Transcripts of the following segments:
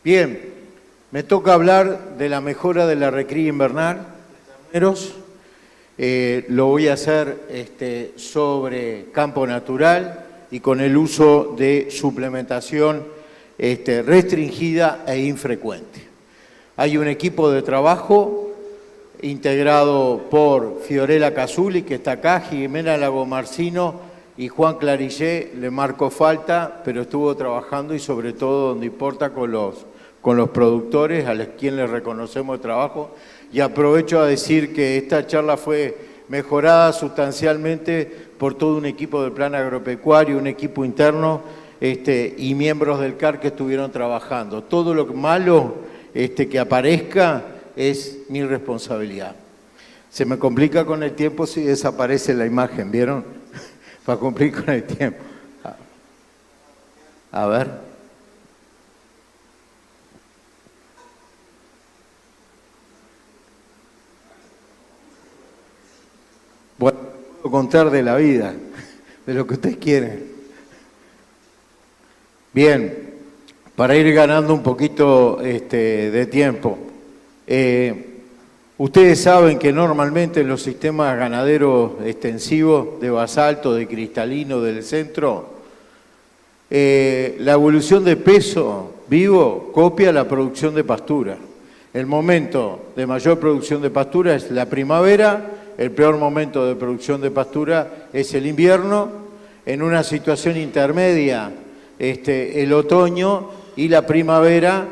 Bien, me toca hablar de la mejora de la recría invernal de terneros. Lo voy a hacer sobre campo natural y con el uso de suplementación restringida e infrecuente. Hay un equipo de trabajo integrado por Fiorella Casuli, que está acá, Jimena Lagomarcino y Juan Clarillé. Le marcó falta, pero estuvo trabajando y sobre todo donde importa con los productores, a quien les reconocemos el trabajo. Y aprovecho a decir que esta charla fue mejorada sustancialmente por todo un equipo del Plan Agropecuario, un equipo interno y miembros del CAR que estuvieron trabajando. Todo lo malo que aparezca es mi responsabilidad. Se me complica con el tiempo si desaparece la imagen, ¿vieron? Para cumplir con el tiempo. A ver. Bueno, puedo contar de la vida, de lo que ustedes quieren. Bien, para ir ganando un poquito de tiempo. Ustedes saben que normalmente en los sistemas ganaderos extensivos de basalto, de cristalino, del centro, la evolución de peso vivo copia la producción de pastura. El momento de mayor producción de pastura es la primavera, el peor momento de producción de pastura es el invierno, en una situación intermedia el otoño y la primavera,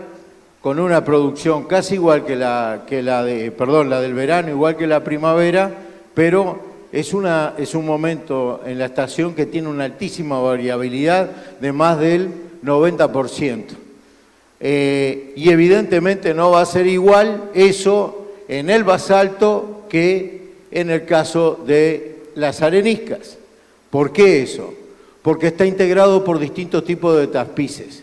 con una producción casi igual que la del verano, igual que la primavera, pero es un momento en la estación que tiene una altísima variabilidad de más del 90%. Y evidentemente no va a ser igual eso en el basalto que en el caso de las areniscas. ¿Por qué eso? Porque está integrado por distintos tipos de tapices.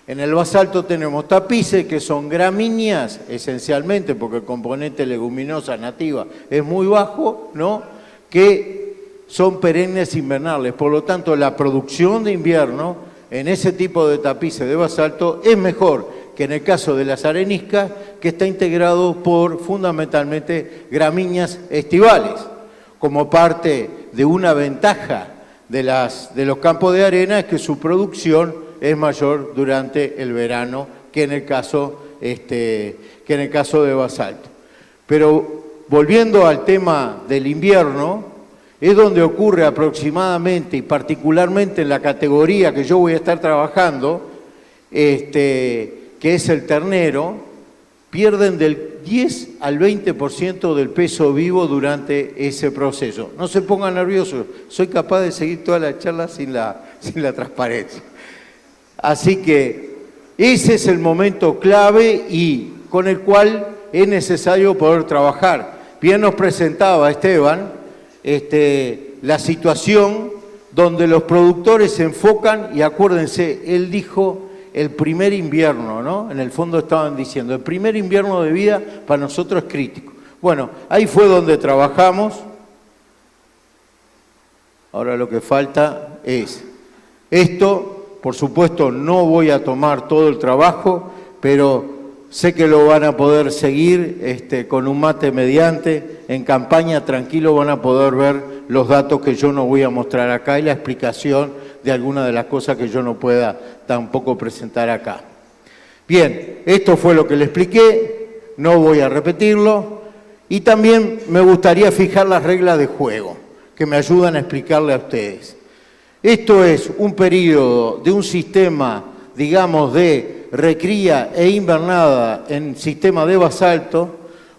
En el basalto tenemos tapices que son gramíneas, esencialmente, porque el componente leguminosa nativa es muy bajo, ¿no? Que son perennes invernales. Por lo tanto, la producción de invierno en ese tipo de tapices de basalto es mejor que en el caso de las areniscas, que está integrado por fundamentalmente gramíneas estivales, como parte de una ventaja de los campos de arena es que su producción es mayor durante el verano que en el caso de basalto. Pero volviendo al tema del invierno, es donde ocurre aproximadamente y particularmente en la categoría que yo voy a estar trabajando, que es el ternero, pierden del 10 al 20% del peso vivo durante ese proceso. No se pongan nerviosos, soy capaz de seguir toda la charla sin la transparencia. Así que ese es el momento clave y con el cual es necesario poder trabajar. Bien nos presentaba Esteban la situación donde los productores se enfocan, y acuérdense, él dijo el primer invierno, ¿no? En el fondo estaban diciendo, el primer invierno de vida para nosotros es crítico. Bueno, ahí fue donde trabajamos. Ahora lo que falta es esto. Por supuesto, no voy a tomar todo el trabajo, pero sé que lo van a poder seguir con un mate mediante. En campaña, tranquilo, van a poder ver los datos que yo no voy a mostrar acá y la explicación de algunas de las cosas que yo no pueda tampoco presentar acá. Bien, esto fue lo que le expliqué, no voy a repetirlo. Y también me gustaría fijar las reglas de juego, que me ayudan a explicarle a ustedes. Esto es un periodo de un sistema, digamos, de recría e invernada en sistema de basalto,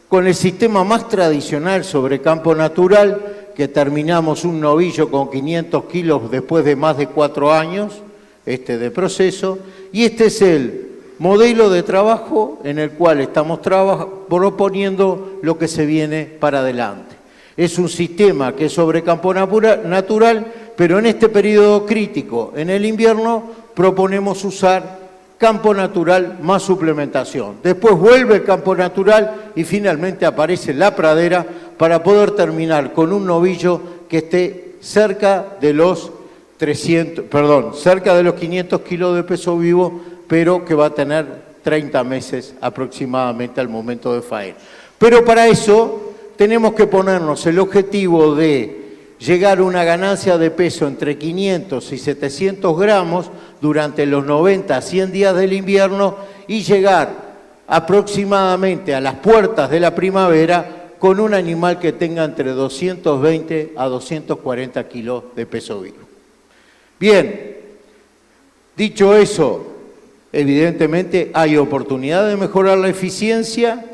con el sistema más tradicional sobre campo natural, que terminamos un novillo con 500 kilos después de más de 4 años de proceso, y este es el modelo de trabajo en el cual estamos proponiendo lo que se viene para adelante. Es un sistema que es sobre campo natural, pero en este periodo crítico, en el invierno, proponemos usar campo natural más suplementación. Después vuelve el campo natural y finalmente aparece la pradera para poder terminar con un novillo que esté cerca de los 500 kilos de peso vivo, pero que va a tener 30 meses aproximadamente al momento de faena. Pero para eso tenemos que ponernos el objetivo de llegar a una ganancia de peso entre 500 y 700 gramos durante los 90 a 100 días del invierno y llegar aproximadamente a las puertas de la primavera con un animal que tenga entre 220 a 240 kilos de peso vivo. Bien, dicho eso, evidentemente hay oportunidad de mejorar la eficiencia.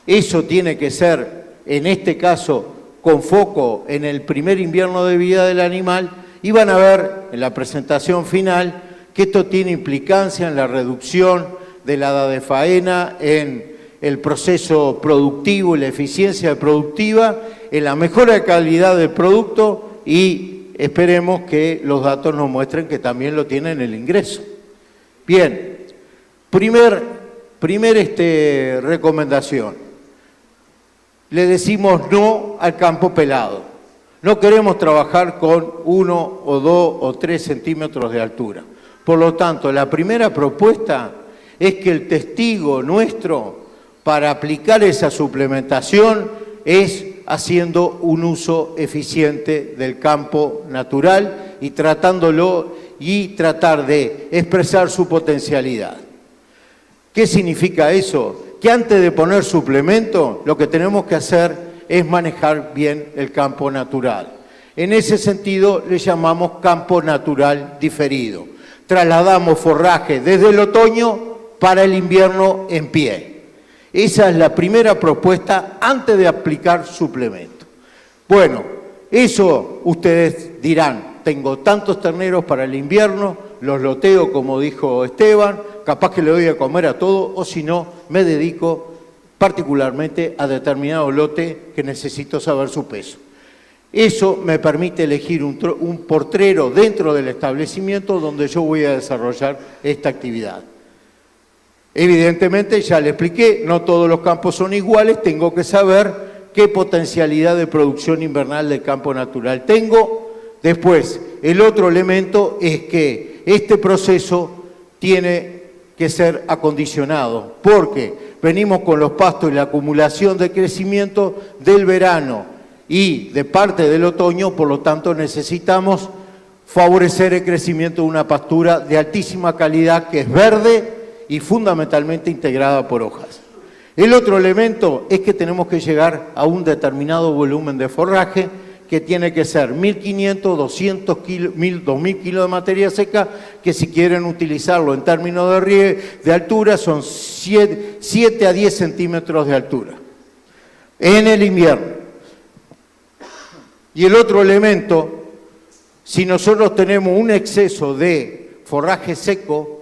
Eso tiene que ser, en este caso, con foco en el primer invierno de vida del animal, y van a ver en la presentación final que esto tiene implicancia en la reducción de la edad de faena, en el proceso productivo y la eficiencia productiva, en la mejora de calidad del producto y esperemos que los datos nos muestren que también lo tienen el ingreso. Bien, primer recomendación. Le decimos no al campo pelado. No queremos trabajar con 1 o 2 o 3 centímetros de altura. Por lo tanto, la primera propuesta es que el testigo nuestro para aplicar esa suplementación es haciendo un uso eficiente del campo natural y tratándolo y tratar de expresar su potencialidad. ¿Qué significa eso? Que antes de poner suplemento, lo que tenemos que hacer es manejar bien el campo natural. En ese sentido, le llamamos campo natural diferido. Trasladamos forraje desde el otoño para el invierno en pie. Esa es la primera propuesta antes de aplicar suplemento. Bueno, eso ustedes dirán, tengo tantos terneros para el invierno, los loteo como dijo Esteban, capaz que le doy a comer a todo, o si no, me dedico particularmente a determinado lote que necesito saber su peso. Eso me permite elegir un portrero dentro del establecimiento donde yo voy a desarrollar esta actividad. Evidentemente, ya le expliqué, no todos los campos son iguales, tengo que saber qué potencialidad de producción invernal del campo natural tengo. Después, el otro elemento es que este proceso tiene que ser acondicionado, porque venimos con los pastos y la acumulación de crecimiento del verano y de parte del otoño, por lo tanto necesitamos favorecer el crecimiento de una pastura de altísima calidad que es verde y fundamentalmente integrada por hojas. El otro elemento es que tenemos que llegar a un determinado volumen de forraje que tiene que ser 1.500, 200 kilos, 2.000 kilos de materia seca, que si quieren utilizarlo en términos de altura son 7 a 10 centímetros de altura en el invierno. Y el otro elemento, si nosotros tenemos un exceso de forraje seco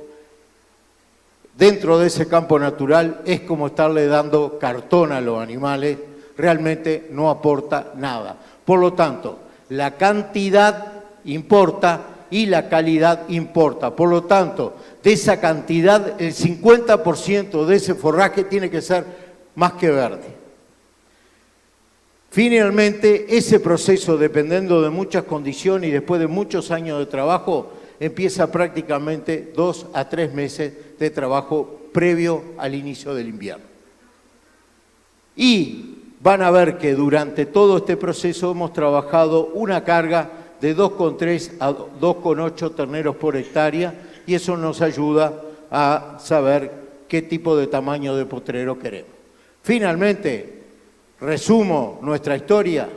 dentro de ese campo natural, es como estarle dando cartón a los animales, realmente no aporta nada. Por lo tanto, la cantidad importa y la calidad importa. Por lo tanto, de esa cantidad, el 50% de ese forraje tiene que ser más que verde. Finalmente, ese proceso, dependiendo de muchas condiciones y después de muchos años de trabajo, empieza prácticamente 2 a 3 meses de trabajo previo al inicio del invierno. Y van a ver que durante todo este proceso hemos trabajado una carga de 2,3 a 2,8 terneros por hectárea y eso nos ayuda a saber qué tipo de tamaño de potrero queremos. Finalmente, resumo nuestra historia.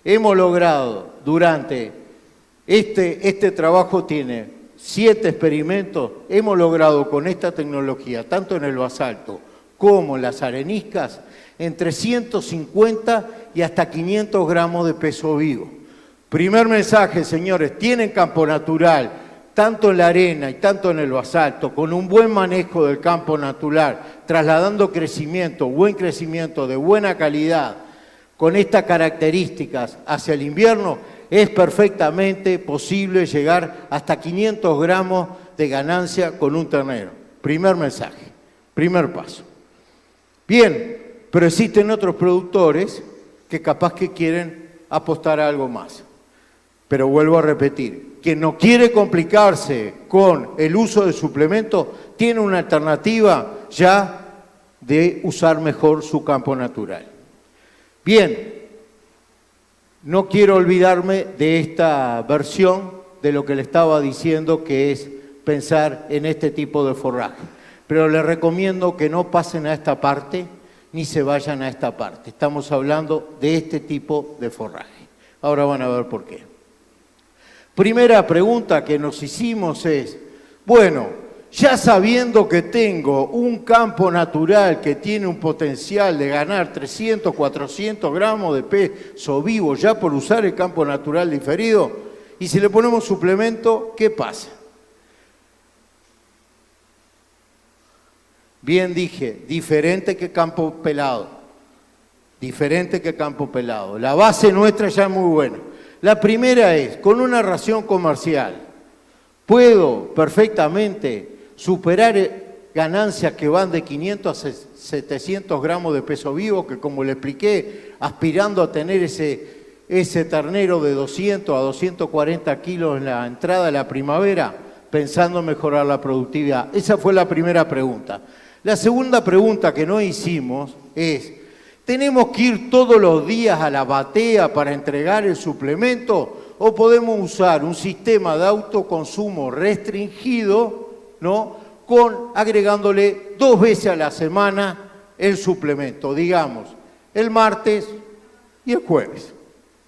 Hemos logrado durante este trabajo tiene 7 experimentos, hemos logrado con esta tecnología, tanto en el basalto como en las areniscas, entre 150 y hasta 500 gramos de peso vivo. Primer mensaje, señores, tienen campo natural, tanto en la arena y tanto en el basalto, con un buen manejo del campo natural, trasladando crecimiento, buen crecimiento de buena calidad, con estas características hacia el invierno, es perfectamente posible llegar hasta 500 gramos de ganancia con un ternero. Primer mensaje, primer paso. Bien, pero existen otros productores que capaz que quieren apostar a algo más. Pero vuelvo a repetir, quien no quiere complicarse con el uso de suplementos, tiene una alternativa ya de usar mejor su campo natural. Bien, no quiero olvidarme de esta versión de lo que le estaba diciendo, que es pensar en este tipo de forraje. Pero les recomiendo que no pasen a esta parte ni se vayan a esta parte. Estamos hablando de este tipo de forraje. Ahora van a ver por qué. Primera pregunta que nos hicimos es, bueno, ya sabiendo que tengo un campo natural que tiene un potencial de ganar 300, 400 gramos de peso vivo ya por usar el campo natural diferido, y si le ponemos suplemento, ¿qué pasa? Bien dije, diferente que campo pelado. Diferente que campo pelado. La base nuestra ya es muy buena. La primera es, con una ración comercial, puedo perfectamente superar ganancias que van de 500 a 700 gramos de peso vivo, que como le expliqué, aspirando a tener ese ternero de 200 a 240 kilos en la entrada de la primavera, pensando en mejorar la productividad. Esa fue la primera pregunta. La segunda pregunta que no hicimos es, ¿tenemos que ir todos los días a la batea para entregar el suplemento o podemos usar un sistema de autoconsumo restringido, ¿no?, agregándole 2 veces a la semana el suplemento, digamos, el martes y el jueves,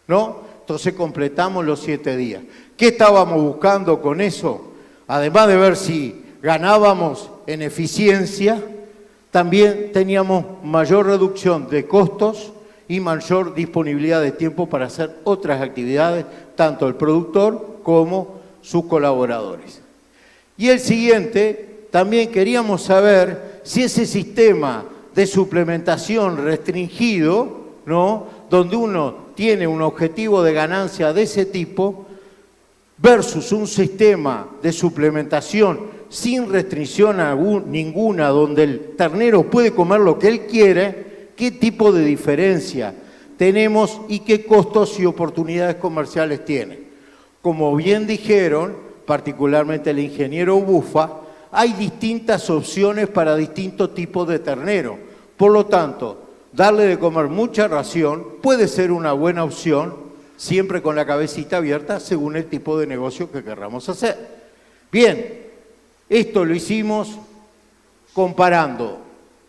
¿no? Entonces completamos los 7 días. ¿Qué estábamos buscando con eso? Además de ver si ganábamos en eficiencia, también teníamos mayor reducción de costos y mayor disponibilidad de tiempo para hacer otras actividades, tanto el productor como sus colaboradores. Y el siguiente, también queríamos saber si ese sistema de suplementación restringido, ¿no?, donde uno tiene un objetivo de ganancia de ese tipo, versus un sistema de suplementación sin restricción ninguna, donde el ternero puede comer lo que él quiere, ¿qué tipo de diferencia tenemos y qué costos y oportunidades comerciales tiene? Como bien dijeron, particularmente el ingeniero Bufa, hay distintas opciones para distintos tipos de ternero. Por lo tanto, darle de comer mucha ración puede ser una buena opción, siempre con la cabecita abierta, según el tipo de negocio que querramos hacer. Bien, esto lo hicimos comparando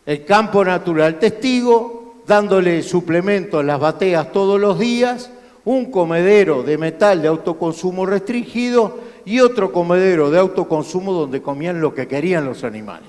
el campo natural testigo, dándole suplementos en las bateas todos los días, un comedero de metal de autoconsumo restringido y otro comedero de autoconsumo donde comían lo que querían los animales.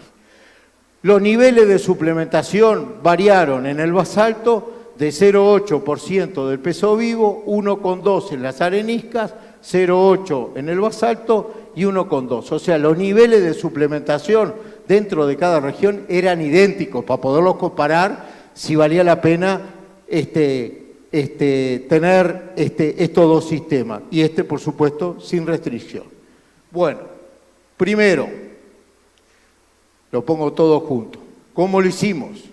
Los niveles de suplementación variaron en el basalto de 0,8% del peso vivo, 1,2 en las areniscas, 0,8 en el basalto y 1,2. O sea, los niveles de suplementación dentro de cada región eran idénticos para poderlos comparar si valía la pena tener estos dos sistemas. Y por supuesto, sin restricción. Bueno, primero, lo pongo todo junto. ¿Cómo lo hicimos?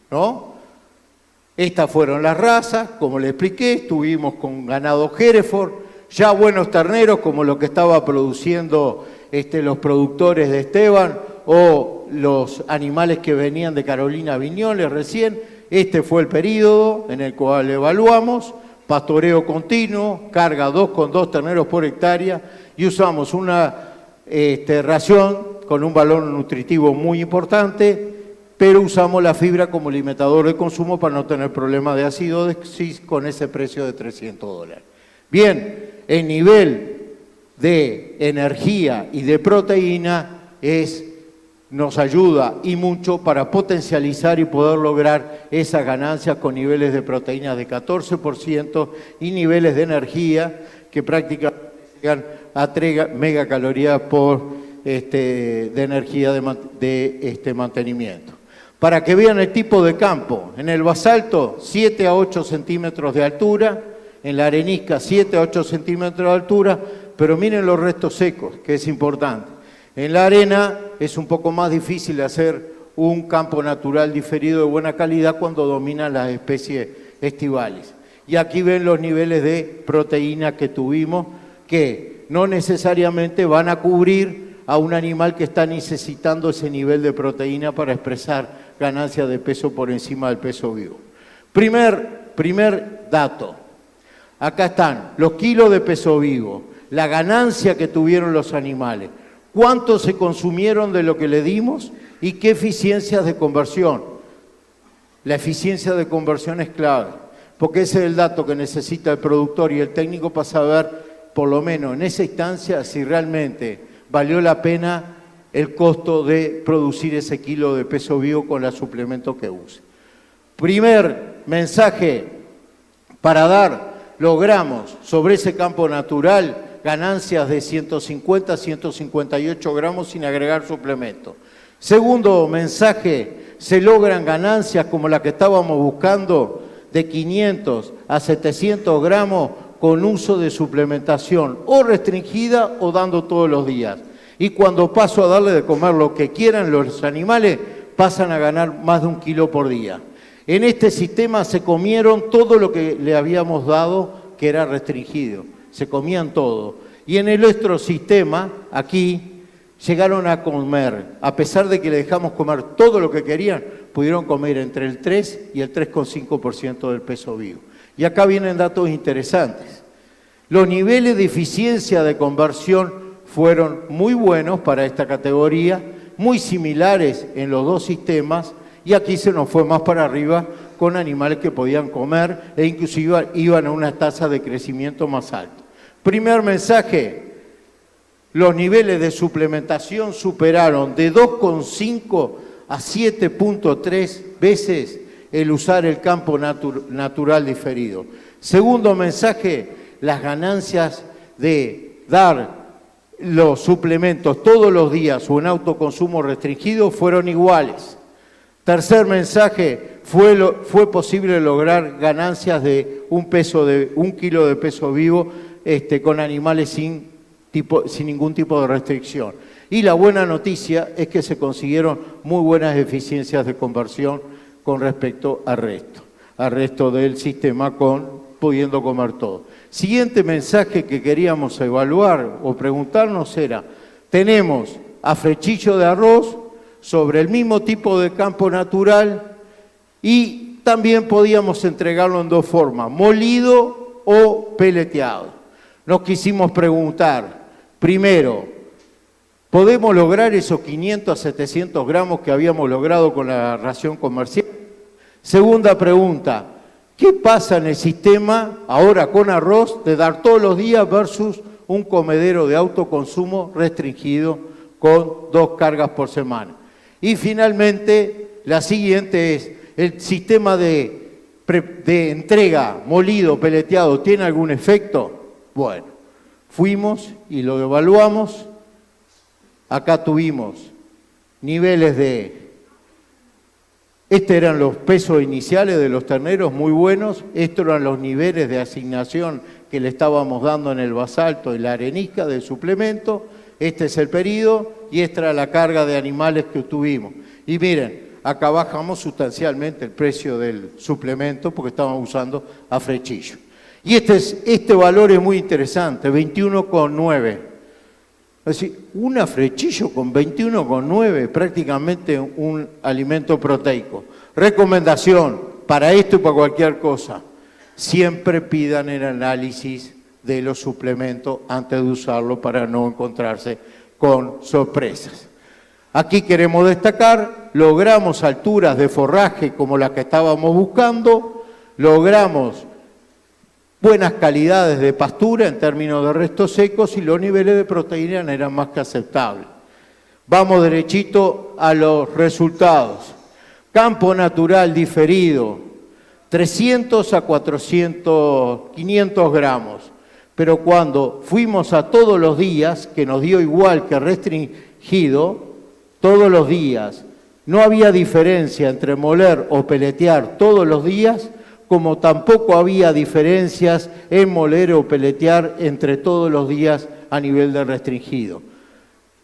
¿No? Estas fueron las razas, como le expliqué, estuvimos con ganado Hereford, ya buenos terneros como lo que estaba produciendo los productores de Esteban o los animales que venían de Carolina Viñoles recién. Este fue el periodo en el cual evaluamos, pastoreo continuo, carga 2,2 terneros por hectárea y usamos una ración con un valor nutritivo muy importante, pero usamos la fibra como limitador de consumo para no tener problemas de acidosis con ese precio de $300. Bien, el nivel de energía y de proteína nos ayuda y mucho para potencializar y poder lograr esas ganancias con niveles de proteínas de 14% y niveles de energía que prácticamente llegan a 3 megacalorías de energía de mantenimiento. Para que vean el tipo de campo, en el basalto 7 a 8 centímetros de altura, en la arenisca 7 a 8 centímetros de altura, pero miren los restos secos, que es importante. En la arena es un poco más difícil hacer un campo natural diferido de buena calidad cuando dominan las especies estivales. Y aquí ven los niveles de proteína que tuvimos, que no necesariamente van a cubrir a un animal que está necesitando ese nivel de proteína para expresar ganancias de peso por encima del peso vivo. Primer dato. Acá están los kilos de peso vivo, la ganancia que tuvieron los animales, cuánto se consumieron de lo que le dimos y qué eficiencias de conversión. La eficiencia de conversión es clave, porque ese es el dato que necesita el productor y el técnico para saber, por lo menos en esa instancia, si realmente valió la pena el costo de producir ese kilo de peso vivo con el suplemento que use. Primer mensaje para dar, logramos sobre ese campo natural ganancias de 150 a 158 gramos sin agregar suplemento. Segundo mensaje, se logran ganancias como la que estábamos buscando de 500 a 700 gramos con uso de suplementación o restringida o dando todos los días. Y cuando paso a darle de comer lo que quieran los animales, pasan a ganar más de 1 kilo por día. En este sistema se comieron todo lo que le habíamos dado que era restringido, se comían todo. Y en el nuestro sistema, aquí, llegaron a comer, a pesar de que le dejamos comer todo lo que querían, pudieron comer entre el 3 y el 3,5% del peso vivo. Y acá vienen datos interesantes. Los niveles de eficiencia de conversión fueron muy buenos para esta categoría, muy similares en los dos sistemas, y aquí se nos fue más para arriba con animales que podían comer e inclusive iban a una tasa de crecimiento más alta. Primer mensaje, los niveles de suplementación superaron de 2,5 a 7,3 veces el usar el campo natural diferido. Segundo mensaje, las ganancias de dar los suplementos todos los días o en autoconsumo restringido fueron iguales. Tercer mensaje, fue posible lograr ganancias de 1 kilo de peso vivo con animales sin ningún tipo de restricción. Y la buena noticia es que se consiguieron muy buenas eficiencias de conversión con respecto al resto del sistema pudiendo comer todo. Siguiente mensaje que queríamos evaluar o preguntarnos era, tenemos a frechillo de arroz sobre el mismo tipo de campo natural y también podíamos entregarlo en dos formas, molido o peleteado. Nos quisimos preguntar, primero, ¿podemos lograr esos 500 a 700 gramos que habíamos logrado con la ración comercial? Segunda pregunta, ¿qué pasa en el sistema ahora con arroz de dar todos los días versus un comedero de autoconsumo restringido con 2 cargas por semana? Y finalmente, la siguiente es, ¿el sistema de entrega molido, peleteado, tiene algún efecto? Bueno, fuimos y lo evaluamos. Acá tuvimos niveles estos eran los pesos iniciales de los terneros muy buenos, estos eran los niveles de asignación que le estábamos dando en el basalto y la arenisca del suplemento, este es el periodo y esta era la carga de animales que tuvimos. Y miren, acá bajamos sustancialmente el precio del suplemento porque estábamos usando a frechillo. Y este valor es muy interesante, 21,9. Es decir, un afrechillo con 21,9, prácticamente un alimento proteico. Recomendación para esto y para cualquier cosa, siempre pidan el análisis de los suplementos antes de usarlo para no encontrarse con sorpresas. Aquí queremos destacar, logramos alturas de forraje como las que estábamos buscando, logramos buenas calidades de pastura en términos de restos secos y los niveles de proteína eran más que aceptables. Vamos derechito a los resultados. Campo natural diferido, 300 a 500 gramos. Pero cuando fuimos a todos los días, que nos dio igual que restringido, todos los días, no había diferencia entre moler o peletear todos los días, como tampoco había diferencias en moler o peletear entre todos los días a nivel de restringido.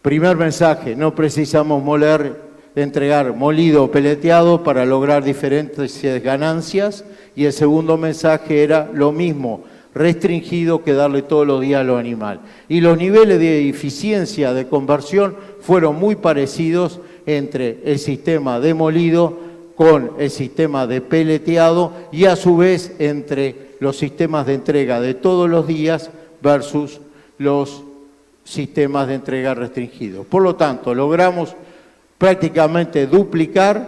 Primer mensaje, no precisamos entregar molido o peleteado para lograr diferentes ganancias. Y el segundo mensaje era lo mismo, restringido que darle todos los días a los animales. Y los niveles de eficiencia de conversión fueron muy parecidos entre el sistema de molido con el sistema de peleteado y a su vez entre los sistemas de entrega de todos los días versus los sistemas de entrega restringidos. Por lo tanto, logramos prácticamente duplicar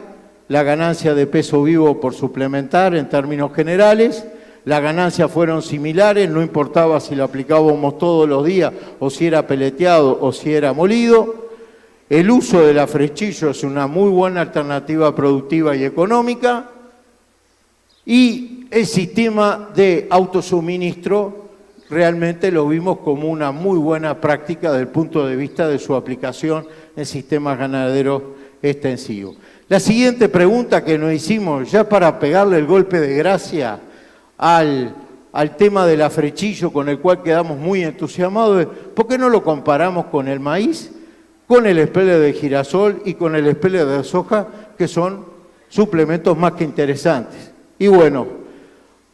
la ganancia de peso vivo por suplementar en términos generales. Las ganancias fueron similares, no importaba si lo aplicábamos todos los días o si era peleteado o si era molido. El uso del afrechillo es una muy buena alternativa productiva y económica. Y el sistema de autosuministro realmente lo vimos como una muy buena práctica desde el punto de vista de su aplicación en sistemas ganaderos extensivos. La siguiente pregunta que nos hicimos, ya para pegarle el golpe de gracia al tema del afrechillo, con el cual quedamos muy entusiasmados, es ¿por qué no lo comparamos con el maíz, con el espelio de girasol y con el espelio de soja, que son suplementos más que interesantes? Y bueno,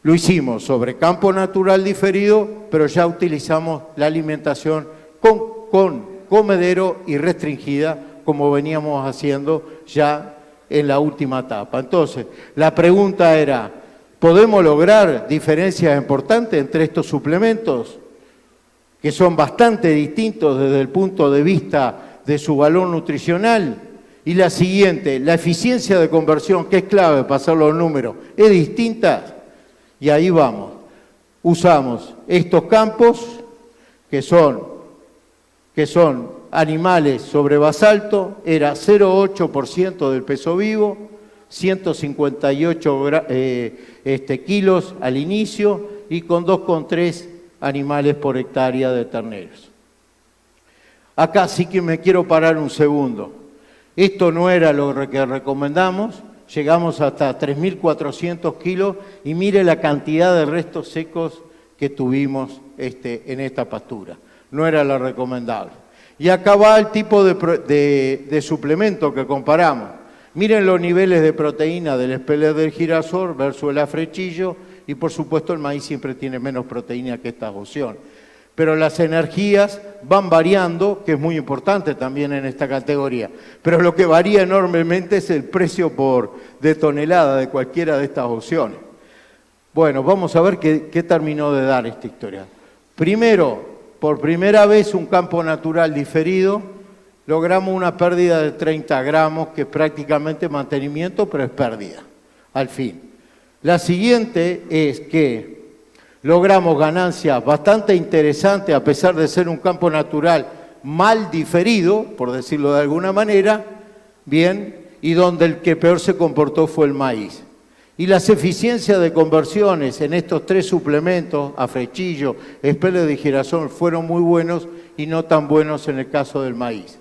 lo hicimos sobre campo natural diferido, pero ya utilizamos la alimentación con comedero y restringida, como veníamos haciendo ya en la última etapa. Entonces, la pregunta era, ¿podemos lograr diferencias importantes entre estos suplementos, que son bastante distintos desde el punto de vista de su valor nutricional? Y la siguiente, la eficiencia de conversión, que es clave para hacer los números, ¿es distinta? Y ahí vamos. Usamos estos campos, que son animales sobre basalto, era 0,8% del peso vivo, 158 kilos al inicio y con 2,3 animales por hectárea de terneros. Acá sí que me quiero parar un segundo. Esto no era lo que recomendamos, llegamos hasta 3.400 kilos y mire la cantidad de restos secos que tuvimos en esta pastura. No era lo recomendable. Y acá va el tipo de suplemento que comparamos. Miren los niveles de proteína del espelio del girasol versus el afrechillo y por supuesto el maíz siempre tiene menos proteína que estas opciones. Pero las energías van variando, que es muy importante también en esta categoría. Pero lo que varía enormemente es el precio de tonelada de cualquiera de estas opciones. Bueno, vamos a ver qué terminó de dar esta historia. Primero, por primera vez un campo natural diferido, logramos una pérdida de 30 gramos, que es prácticamente mantenimiento, pero es pérdida, al fin. La siguiente es que logramos ganancias bastante interesantes, a pesar de ser un campo natural mal diferido, por decirlo de alguna manera, bien, y donde el que peor se comportó fue el maíz. Y las eficiencias de conversiones en estos tres suplementos, afrechillo, espelio de girasol, fueron muy buenos y no tan buenos en el caso del maíz.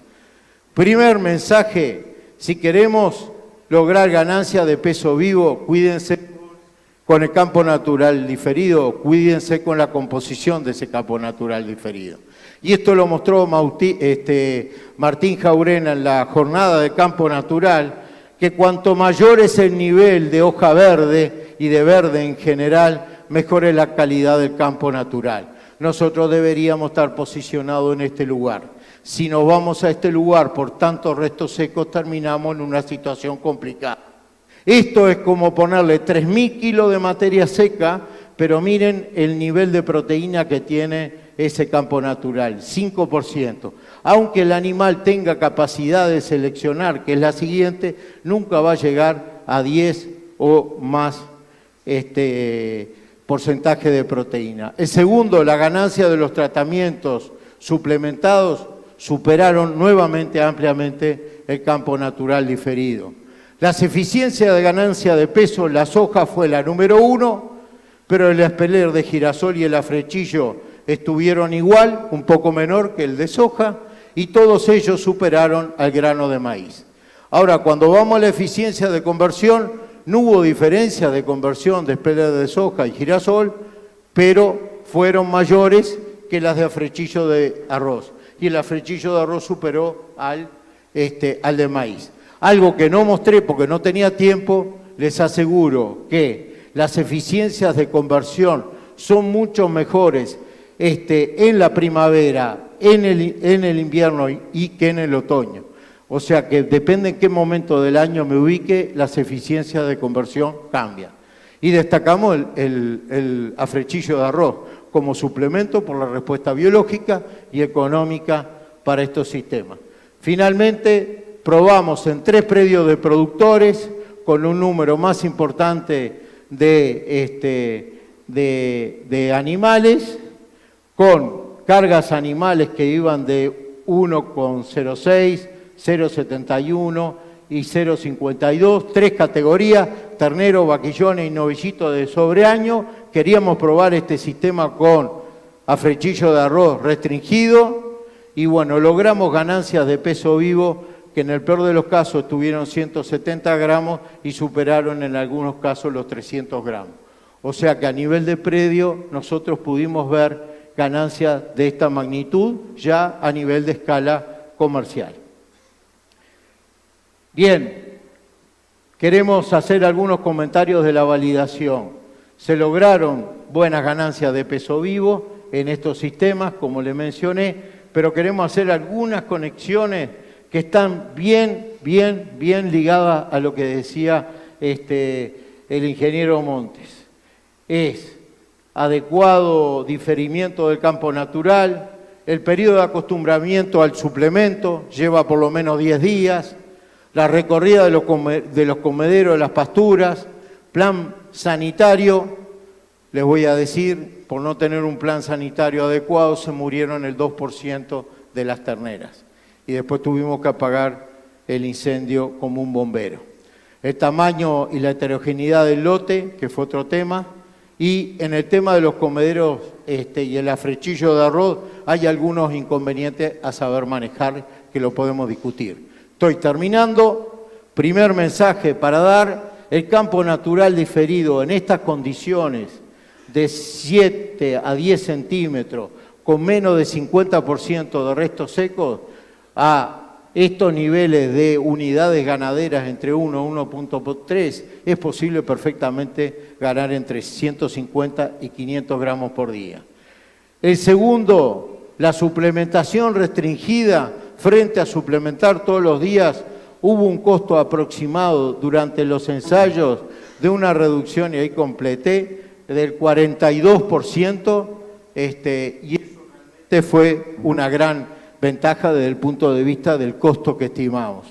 Primer mensaje, si queremos lograr ganancia de peso vivo, cuídense con el campo natural diferido, cuídense con la composición de ese campo natural diferido. Y esto lo mostró Martín Jaurena en la jornada de campo natural, que cuanto mayor es el nivel de hoja verde y de verde en general, mejor es la calidad del campo natural. Nosotros deberíamos estar posicionados en este lugar. Si nos vamos a este lugar por tantos restos secos, terminamos en una situación complicada. Esto es como ponerle 3.000 kilos de materia seca, pero miren el nivel de proteína que tiene ese campo natural, 5%. Aunque el animal tenga capacidad de seleccionar, que es la siguiente, nunca va a llegar a 10 o más porcentaje de proteína. El segundo, la ganancia de los tratamientos suplementados superaron nuevamente ampliamente el campo natural diferido. Las eficiencias de ganancia de peso, la soja fue la número 1, pero el espelio de girasol y el afrechillo estuvieron igual, un poco menor que el de soja, y todos ellos superaron al grano de maíz. Ahora, cuando vamos a la eficiencia de conversión, no hubo diferencia de conversión de espelio de soja y girasol, pero fueron mayores que las de afrechillo de arroz. Y el afrechillo de arroz superó al de maíz. Algo que no mostré porque no tenía tiempo, les aseguro que las eficiencias de conversión son mucho mejores en la primavera, en el invierno y que en el otoño. O sea que depende en qué momento del año me ubique, las eficiencias de conversión cambian. Y destacamos el afrechillo de arroz como suplemento por la respuesta biológica y económica para estos sistemas. Finalmente, probamos en 3 predios de productores con un número más importante de animales, con cargas animales que iban de 1,06, 0,71 y 0,52, 3 categorías, ternero, vaquillones y novillito de sobreaño. Queríamos probar este sistema con afrechillo de arroz restringido y bueno, logramos ganancias de peso vivo que en el peor de los casos tuvieron 170 gramos y superaron en algunos casos los 300 gramos. O sea que a nivel de predio nosotros pudimos ver ganancias de esta magnitud ya a nivel de escala comercial. Bien, queremos hacer algunos comentarios de la validación. Se lograron buenas ganancias de peso vivo en estos sistemas, como le mencioné, pero queremos hacer algunas conexiones que están bien ligadas a lo que decía el ingeniero Montes. Es adecuado diferimiento del campo natural, el periodo de acostumbramiento al suplemento lleva por lo menos 10 días, la recorrida de los comederos de las pasturas, plan sanitario, les voy a decir, por no tener un plan sanitario adecuado se murieron el 2% de las terneras y después tuvimos que apagar el incendio como un bombero. El tamaño y la heterogeneidad del lote, que fue otro tema, y en el tema de los comederos y el afrechillo de arroz hay algunos inconvenientes a saber manejar que lo podemos discutir. Estoy terminando. Primer mensaje para dar: el campo natural diferido en estas condiciones de 7 a 10 centímetros con menos de 50% de restos secos a estos niveles de unidades ganaderas entre 1 y 1,3 es posible perfectamente ganar entre 150 y 500 gramos por día. El segundo, la suplementación restringida frente a suplementar todos los días, hubo un costo aproximado durante los ensayos de una reducción, y ahí completé, del 42%, y eso realmente fue una gran ventaja desde el punto de vista del costo que estimamos.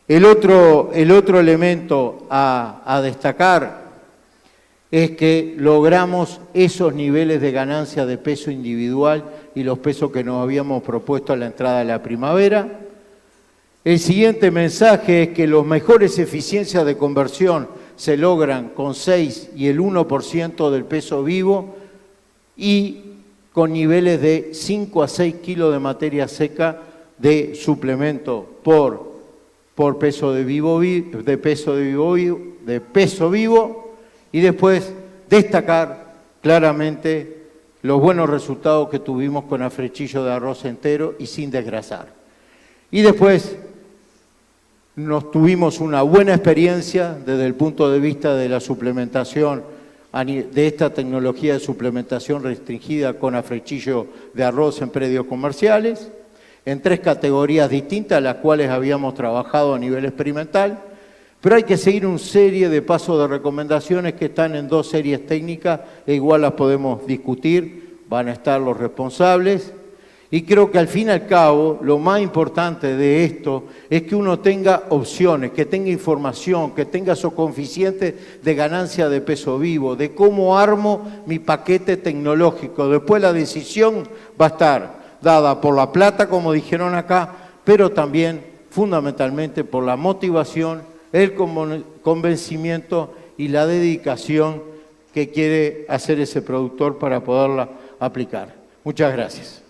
El otro elemento a destacar es que logramos esos niveles de ganancia de peso individual y los pesos que nos habíamos propuesto a la entrada de la primavera. El siguiente mensaje es que las mejores eficiencias de conversión se logran con 6 y el 1% del peso vivo y con niveles de 5 a 6 kilos de materia seca de suplemento por peso vivo, y después destacar claramente los buenos resultados que tuvimos con afrechillo de arroz entero y sin desgrasar. Y después tuvimos una buena experiencia desde el punto de vista de la suplementación, de esta tecnología de suplementación restringida con afrechillo de arroz en predios comerciales, en 3 categorías distintas, las cuales habíamos trabajado a nivel experimental, pero hay que seguir una serie de pasos de recomendaciones que están en 2 series técnicas e igual las podemos discutir, van a estar los responsables. Y creo que al fin y al cabo, lo más importante de esto es que uno tenga opciones, que tenga información, que tenga esos coeficientes de ganancia de peso vivo, de cómo armo mi paquete tecnológico. Después la decisión va a estar dada por la plata, como dijeron acá, pero también fundamentalmente por la motivación, el convencimiento y la dedicación que quiere hacer ese productor para poderla aplicar. Muchas gracias.